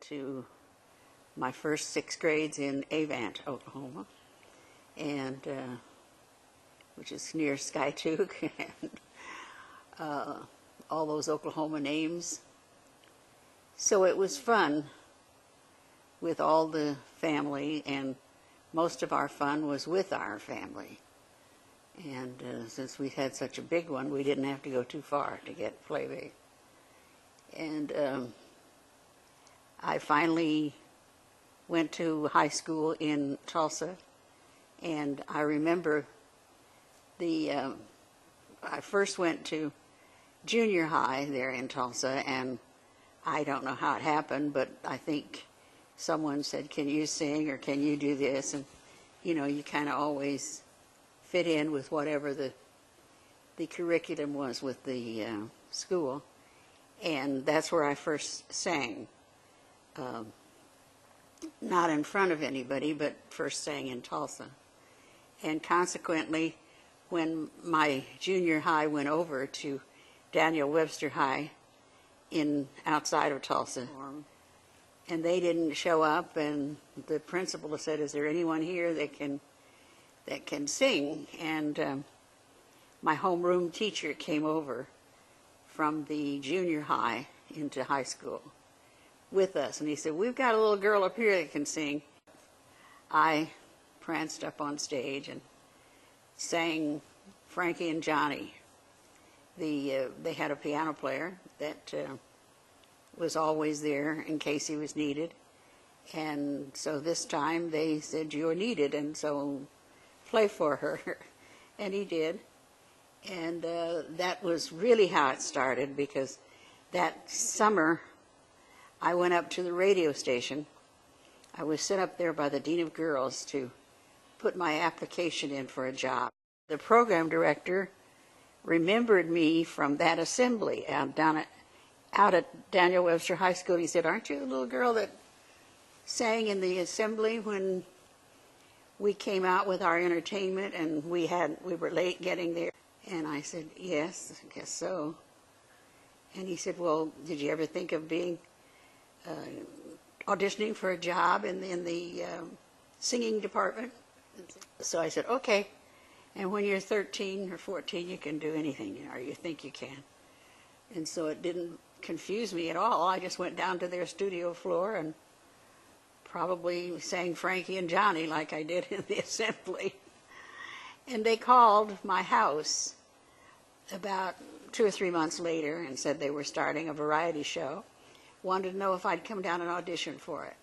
to my first 6 grades in Avant, Oklahoma, and which is near Skiatook, and all those Oklahoma names. So it was fun with all the family, and most of our fun was with our family. And since we had such a big one, we didn't have to go too far to get Playbay. And I finally went to high school in Tulsa, and I remember I first went to junior high there in Tulsa, and I don't know how it happened, but I think someone said, "Can you sing, or can you do this?" And you know, you kind of always fit in with whatever the curriculum was with the school, and that's where I first sang. Not in front of anybody, but first sang in Tulsa. And consequently, when my junior high went over to Daniel Webster High outside of Tulsa, and they didn't show up, and the principal said, "Is there anyone here that can sing?" And my homeroom teacher came over from the junior high into high school with us, and he said, "We've got a little girl up here that can sing." I pranced up on stage and sang Frankie and Johnny. They had a piano player that was always there in case he was needed, and so this time they said, "You're needed, and so play for her." And he did, and that was really how it started, because that summer I went up to the radio station. I was sent up there by the Dean of Girls to put my application in for a job. The program director remembered me from that assembly out at Daniel Webster High School. He said, "Aren't you the little girl that sang in the assembly when we came out with our entertainment and we were late getting there?" And I said, "Yes, I guess so." And he said, "Well, did you ever think of auditioning for a job in the singing department?" So I said, "Okay. And when you're 13 or 14, you can do anything, or you think you can." And so it didn't confuse me at all. I just went down to their studio floor and probably sang Frankie and Johnny like I did in the assembly. And they called my house about 2 or 3 months later and said they were starting a variety show, wanted to know if I'd come down and audition for it.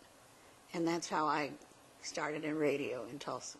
And that's how I started in radio in Tulsa.